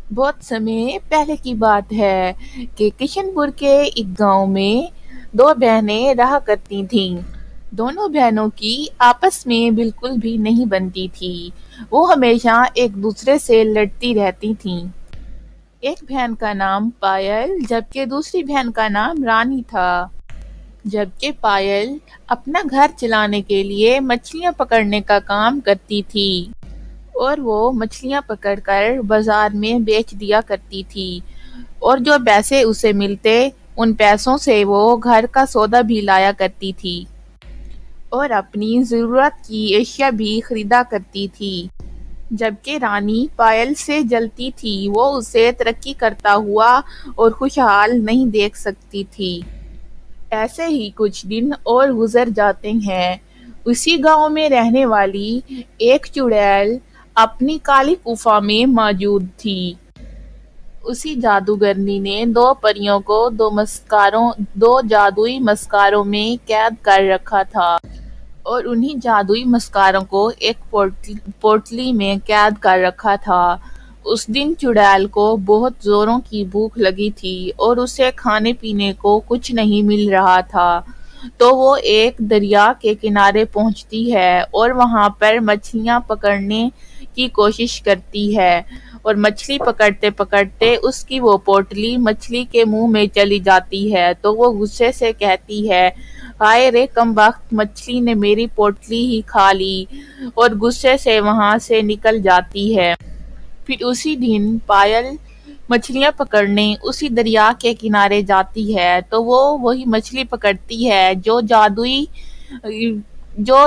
بہت سمے پہلے کی بات ہے کہ کشن پور کے ایک گاؤں میں دو بہنیں رہا کرتی تھیں۔ دونوں بہنوں کی آپس میں بالکل بھی نہیں بنتی تھی۔ وہ ہمیشہ ایک دوسرے سے لڑتی رہتی تھیں۔ ایک بہن کا نام پائل جبکہ دوسری بہن کا نام رانی تھا۔ جبکہ پائل اپنا گھر چلانے کے لیے مچھلیاں پکڑنے کا کام کرتی تھی اور وہ مچھلیاں پکڑ کر بازار میں بیچ دیا کرتی تھی اور جو پیسے اسے ملتے ان پیسوں سے وہ گھر کا سودا بھی لایا کرتی تھی اور اپنی ضرورت کی اشیاء بھی خریدا کرتی تھی۔ جبکہ رانی پائل سے جلتی تھی، وہ اسے ترقی کرتا ہوا اور خوشحال نہیں دیکھ سکتی تھی۔ ایسے ہی کچھ دن اور گزر جاتے ہیں۔ اسی گاؤں میں رہنے والی ایک چڑیل اپنی کالی غار میں موجود تھی۔ اسی جادوگرنی نے دو پریوں کو دو جادوئی مسخروں میں قید کر رکھا تھا اور انہی جادوئی مسخروں کو ایک پوٹلی میں قید کر رکھا تھا۔ اس دن چڑیل کو بہت زوروں کی بھوک لگی تھی اور اسے کھانے پینے کو کچھ نہیں مل رہا تھا، تو وہ ایک دریا کے کنارے پہنچتی ہے اور وہاں پر مچھلیاں پکڑنے کی کوشش کرتی ہے اور مچھلی پکڑتے پکڑتے اس کی وہ پوٹلی مچھلی کے منہ میں چلی جاتی ہے تو وہ غصے سے کہتی ہے، ہائے رے کم بخت، مچھلی نے میری پوٹلی ہی کھا لی، اور غصے سے وہاں سے نکل جاتی ہے۔ پھر اسی دن پائل مچھلیاں پکڑنے اسی دریا کے کنارے جاتی ہے تو وہ وہی مچھلی پکڑتی ہے جو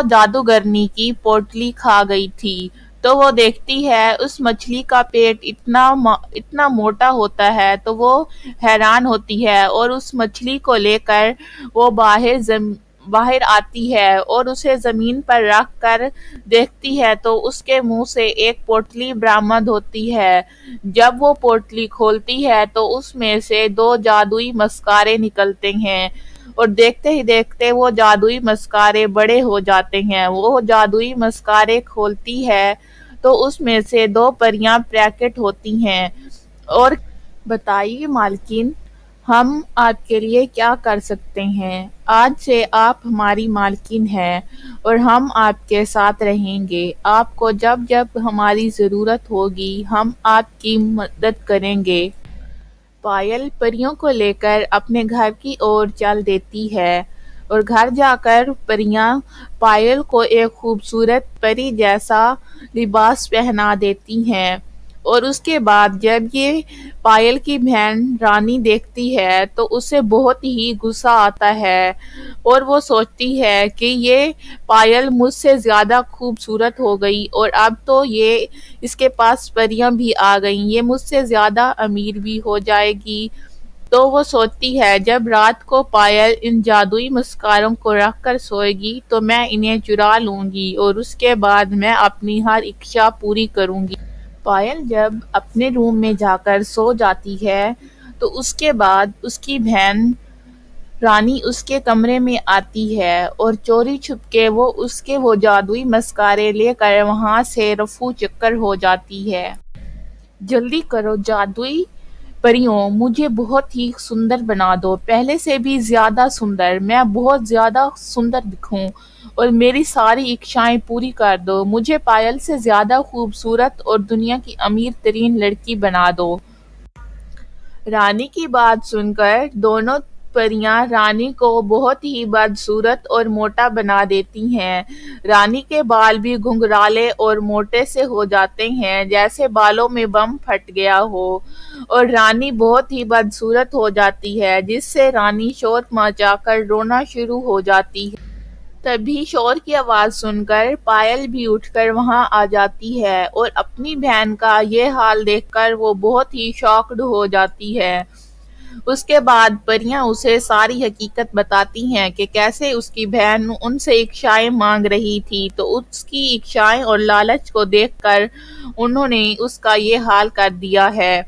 جادوگرنی کی پوٹلی کھا گئی تھی۔ تو وہ دیکھتی ہے اس مچھلی کا پیٹ اتنا موٹا ہوتا ہے تو وہ حیران ہوتی ہے اور اس مچھلی کو لے کر وہ باہر آتی ہے اور اسے زمین پر رکھ کر دیکھتی ہے تو اس کے منہ سے ایک پوٹلی برآمد ہوتی ہے۔ جب وہ پوٹلی کھولتی ہے تو اس میں سے دو جادوئی مسخرے نکلتے ہیں اور دیکھتے ہی دیکھتے وہ جادوئی مسخرے بڑے ہو جاتے ہیں۔ وہ جادوئی مسخرے کھولتی ہے تو اس میں سے دو پریاں پرکٹ ہوتی ہیں اور بتائیے مالکن، ہم آپ کے لیے کیا کر سکتے ہیں؟ آج سے آپ ہماری مالکن ہیں اور ہم آپ کے ساتھ رہیں گے۔ آپ کو جب جب ہماری ضرورت ہوگی ہم آپ کی مدد کریں گے۔ پائل پریوں کو لے کر اپنے گھر کی اور چل دیتی ہے اور گھر جا کر پریاں پائل کو ایک خوبصورت پری جیسا لباس پہنا دیتی ہیں اور اس کے بعد جب یہ پائل کی بہن رانی دیکھتی ہے تو اسے بہت ہی غصہ آتا ہے اور وہ سوچتی ہے کہ یہ پائل مجھ سے زیادہ خوبصورت ہو گئی اور اب تو اس کے پاس پریاں بھی آ گئیں، یہ مجھ سے زیادہ امیر بھی ہو جائے گی۔ تو وہ سوچتی ہے جب رات کو پائل ان جادوئی مسخروں کو رکھ کر سوئے گی تو میں انہیں چرا لوں گی اور اس کے بعد میں اپنی ہر اکشا پوری کروں گی۔ پائل جب اپنے روم میں جا کر سو جاتی ہے تو اس کے بعد اس کی بہن رانی اس کے کمرے میں آتی ہے اور چوری چھپ کے وہ جادوئی مسخرے لے کر وہاں سے رفو چکر ہو جاتی ہے۔ جلدی کرو جادوئی پریوں، مجھے بہت ہی سندر بنا دو، پہلے سے بھی زیادہ سندر، میں بہت زیادہ سندر دکھوں اور میری ساری اکشائیں پوری کر دو، مجھے پائل سے زیادہ خوبصورت اور دنیا کی امیر ترین لڑکی بنا دو۔ رانی کی بات سن کر دونوں پریاں رانی کو بہت ہی بدصورت اور موٹا بنا دیتی ہیں۔ رانی کے بال بھی گھنگرالے اور موٹے سے ہو جاتے ہیں جیسے بالوں میں بم پھٹ گیا ہو اور رانی بہت ہی بدصورت ہو جاتی ہے جس سے رانی شور مچا کر رونا شروع ہو جاتی ہے۔ تبھی شور کی آواز سن کر پائل بھی اٹھ کر وہاں آ جاتی ہے اور اپنی بہن کا یہ حال دیکھ کر وہ بہت ہی شاکڈ ہو جاتی ہے۔ اس کے بعد پریاں اسے ساری حقیقت بتاتی ہیں کہ کیسے اس کی بہن ان سے اکشائیں مانگ رہی تھی تو اس کی اکشائیں اور لالچ کو دیکھ کر انہوں نے اس کا یہ حال کر دیا ہے۔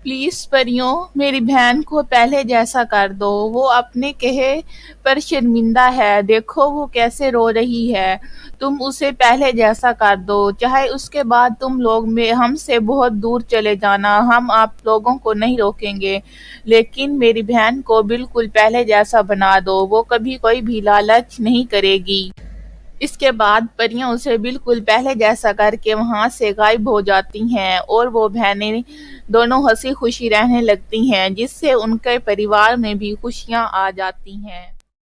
پلیز پریوں، میری بہن کو پہلے جیسا کر دو، وہ اپنے کہے پر شرمندہ ہے، دیکھو وہ کیسے رو رہی ہے، تم اسے پہلے جیسا کر دو، چاہے اس کے بعد تم لوگ ہم سے بہت دور چلے جانا، ہم آپ لوگوں کو نہیں روکیں گے، لیکن میری بہن کو بالکل پہلے جیسا بنا دو، وہ کبھی کوئی بھی لالچ نہیں کرے گی۔ اس کے بعد پریاں اسے بالکل پہلے جیسا کر کے وہاں سے غائب ہو جاتی ہیں اور وہ بہنیں دونوں ہنسی خوشی رہنے لگتی ہیں، جس سے ان کے پریوار میں بھی خوشیاں آ جاتی ہیں۔